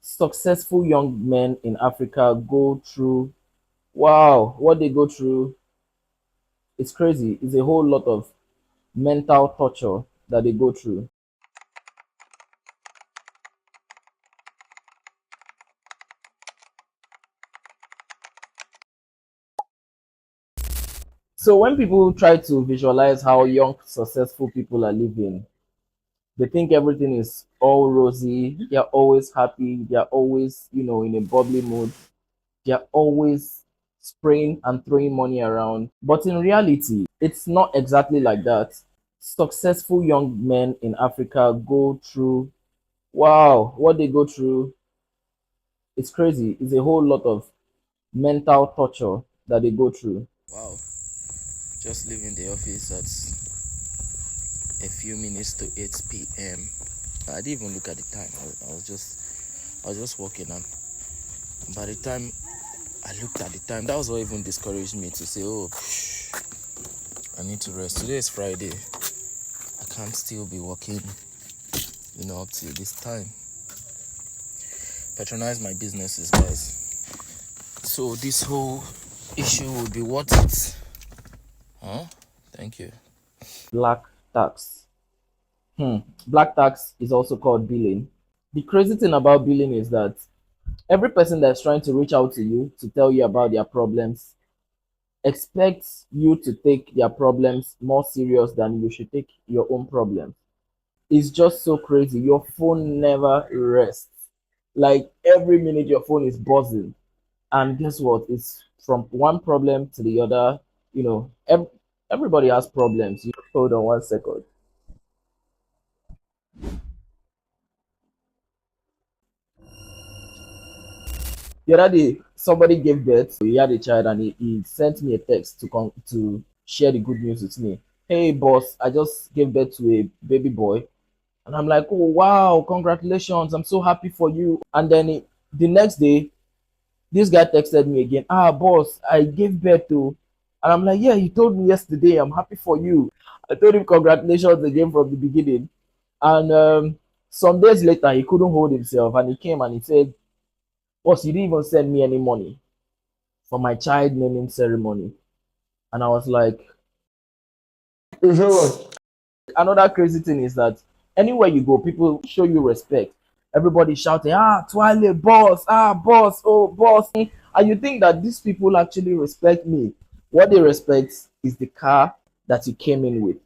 successful young men in Africa go through. Wow, what they go through, it's crazy. It's a whole lot of mental torture that they go through. So when people try to visualize how young successful people are living, they think everything is all rosy. They're always happy. They're always, in a bubbly mood. They're always spraying and throwing money around. But in reality, it's not exactly like that. Successful young men in Africa go through, wow, what they go through, it's crazy. It's a whole lot of mental torture that they go through. Wow, just leaving the office at a few minutes to 8 p.m. I didn't even look at the time. I was just walking, and by the time I looked at the time, that was what even discouraged me to say, "Oh, I need to rest. Today is Friday. I can't still be working, up till this time. Patronize my businesses, guys. So this whole issue will be worth it, huh? Thank you." Black tax. Black tax is also called billing. The crazy thing about billing is that every person that's trying to reach out to you to tell you about their problems expects you to take their problems more serious than you should take your own problems. It's just so crazy. Your phone never rests. Like every minute, your phone is buzzing. And guess what? It's from one problem to the other. Everybody has problems. Hold on 1 second. The other day, somebody gave birth. He had a child, and he sent me a text to share the good news with me. Hey, boss, I just gave birth to a baby boy, and I'm like, oh wow, congratulations! I'm so happy for you. And then the next day, this guy texted me again. Ah, boss, I gave birth to, and I'm like, yeah, you told me yesterday. I'm happy for you. I told him congratulations again from the beginning, and some days later, he couldn't hold himself, and he came and he said, boss, you didn't even send me any money for my child naming ceremony. And I was like, another crazy thing is that anywhere you go, people show you respect. Everybody shouting, ah, Twale, boss, ah, boss, oh, boss. And you think that these people actually respect me. What they respect is the car that you came in with.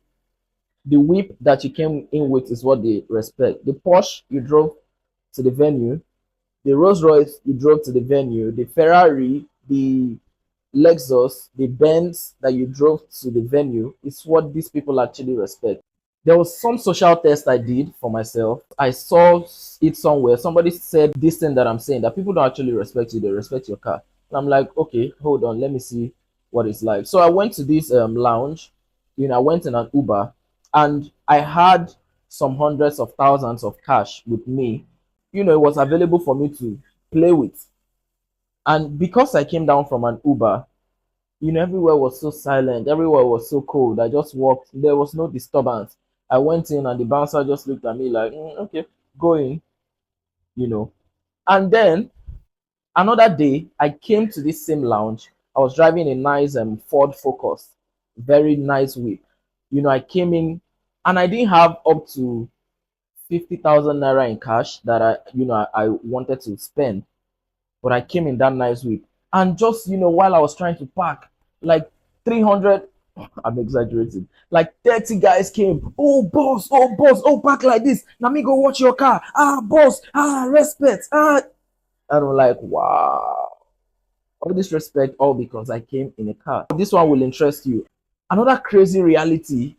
The whip that you came in with is what they respect. The Porsche you drove to the venue, the Rolls Royce you drove to the venue, the Ferrari, the Lexus, the Benz that you drove to the venue is what these people actually respect. There was some social test I did for myself. I saw it somewhere. Somebody said this thing that I'm saying, that people don't actually respect you, they respect your car. And I'm like, okay, hold on, let me see what it's like. So I went to this lounge, I went in an Uber, and I had some hundreds of thousands of cash with me. It was available for me to play with. And because I came down from an Uber, everywhere was so silent, everywhere was so cold. I just walked, there was no disturbance. I went in and the bouncer just looked at me like, okay, go in, you know. And then another day, I came to this same lounge. I was driving a nice Ford Focus, very nice whip. I came in and I didn't have up to 50,000 naira in cash that I wanted to spend, but I came in that nice whip. And just, while I was trying to park, like 300, I'm exaggerating, like 30 guys came. Oh, boss, oh, park like this. Now me go watch your car. Ah, boss, ah, respect. Ah. And I'm like, wow. All this respect, all because I came in a car. This one will interest you. Another crazy reality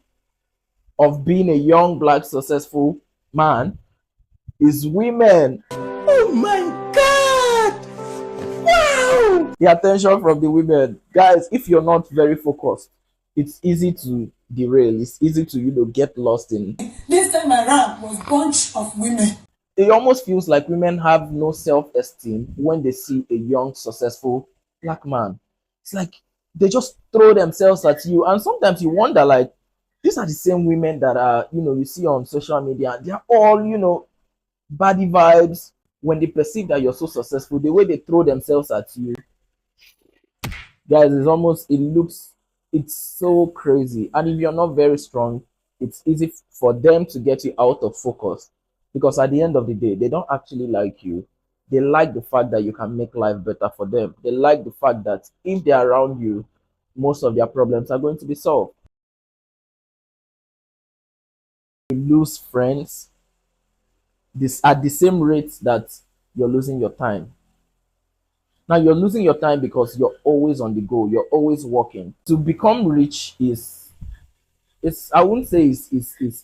of being a young, black, successful man is women. Oh my God! Wow! The attention from the women. Guys, if you're not very focused, it's easy to derail. It's easy to, get lost in. This time around was bunch of women. It almost feels like women have no self-esteem when they see a young, successful black man. It's like they just throw themselves at you. And sometimes you wonder, like, these are the same women that are, you see on social media. They're all, baddie vibes. when they perceive that you're so successful, the way they throw themselves at you, guys, is almost, it looks, it's so crazy. And if you're not very strong, it's easy for them to get you out of focus, because at the end of the day, they don't actually like you. They like the fact that you can make life better for them. They like the fact that if they're around you, most of their problems are going to be solved. You lose friends this at the same rate that you're losing your time. Now you're losing your time because you're always on the go, you're always working. To become rich is, it's, I wouldn't say it's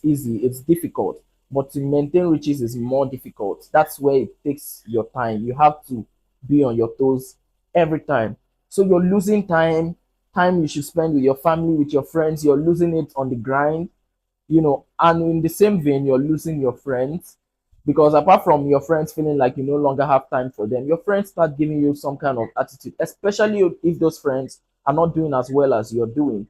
easy, it's difficult. But to maintain riches is more difficult. That's where it takes your time. You have to be on your toes every time. So you're losing time, time you should spend with your family, with your friends, you're losing it on the grind, and in the same vein, you're losing your friends, because apart from your friends feeling like you no longer have time for them, your friends start giving you some kind of attitude, especially if those friends are not doing as well as you're doing,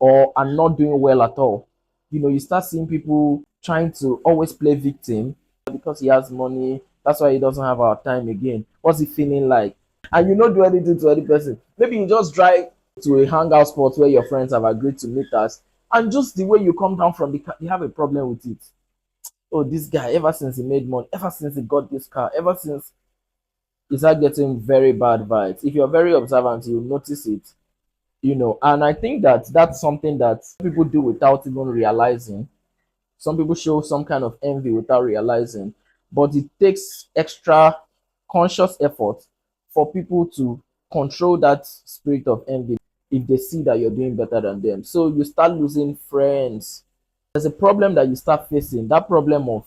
or are not doing well at all. You start seeing people trying to always play victim, because he has money, that's why he doesn't have our time again. What's he feeling like? And you not do anything to any person. Maybe you just drive to a hangout spot where your friends have agreed to meet us, and just the way you come down from the car, you have a problem with it. Oh, this guy, ever since he made money, ever since he got this car, ever since, he start getting very bad vibes. If you're very observant, you'll notice it. And I think that that's something that people do without even realizing. Some people show some kind of envy without realizing, but it takes extra conscious effort for people to control that spirit of envy if they see that you're doing better than them. So you start losing friends. There's a problem that you start facing, that problem of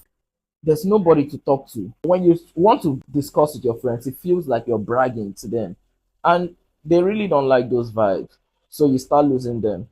there's nobody to talk to. When you want to discuss with your friends, it feels like you're bragging to them. And they really don't like those vibes. So you start losing them.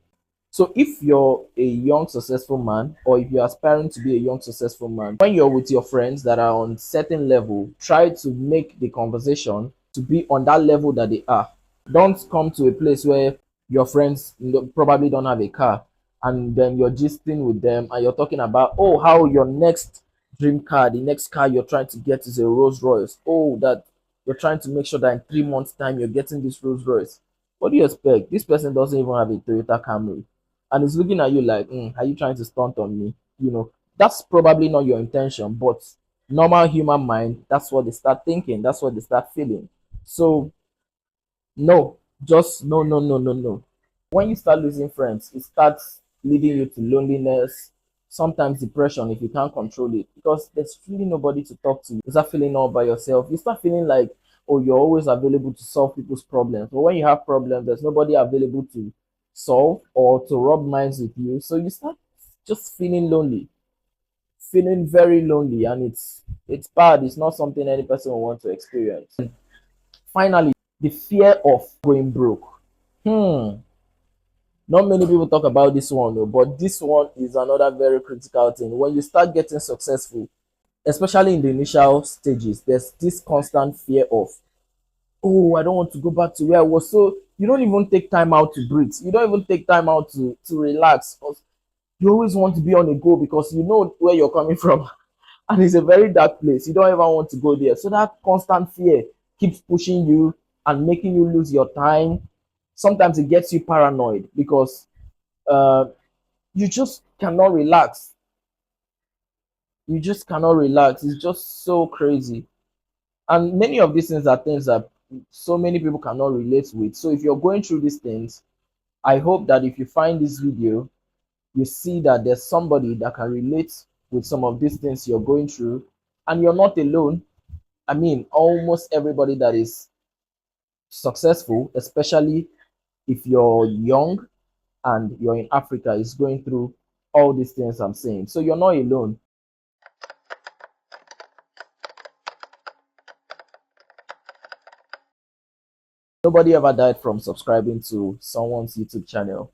So if you're a young successful man, or if you're aspiring to be a young successful man, when you're with your friends that are on certain level, try to make the conversation to be on that level that they are. Don't come to a place where your friends probably don't have a car, and then you're gisting with them and you're talking about, oh, how your next dream car, the next car you're trying to get is a Rolls Royce. Oh, that you're trying to make sure that in 3 months' time you're getting this Rolls Royce. What do you expect? This person doesn't even have a Toyota Camry, and is looking at you like, are you trying to stunt on me? That's probably not your intention, but normal human mind, that's what they start thinking, that's what they start feeling. So no, just no, no, no, no, no. When you start losing friends, it starts leading you to loneliness, sometimes depression if you can't control it, because there's really nobody to talk to. You start feeling all by yourself. You start feeling like, oh, you're always available to solve people's problems. But when you have problems, there's nobody available to solve or to rub minds with you. So you start just feeling lonely, feeling very lonely, and it's bad. It's not something any person will want to experience. Finally, the fear of going broke. Hmm. Not many people talk about this one, though, but this one is another very critical thing. When you start getting successful, especially in the initial stages, there's this constant fear of, oh, I don't want to go back to where I was. So you don't even take time out to breathe. You don't even take time out to relax. You always want to be on a go because you know where you're coming from. And it's a very dark place. You don't ever want to go there. So that constant fear keeps pushing you and making you lose your time. Sometimes it gets you paranoid because uh, you just cannot relax. You just cannot relax. It's just so crazy. And many of these things are things that so many people cannot relate with. So if you're going through these things, I hope that if you find this video, you see that there's somebody that can relate with some of these things you're going through, and you're not alone. I mean, almost everybody that is successful, especially if you're young and you're in Africa, is going through all these things I'm saying. So you're not alone. Nobody ever died from subscribing to someone's YouTube channel.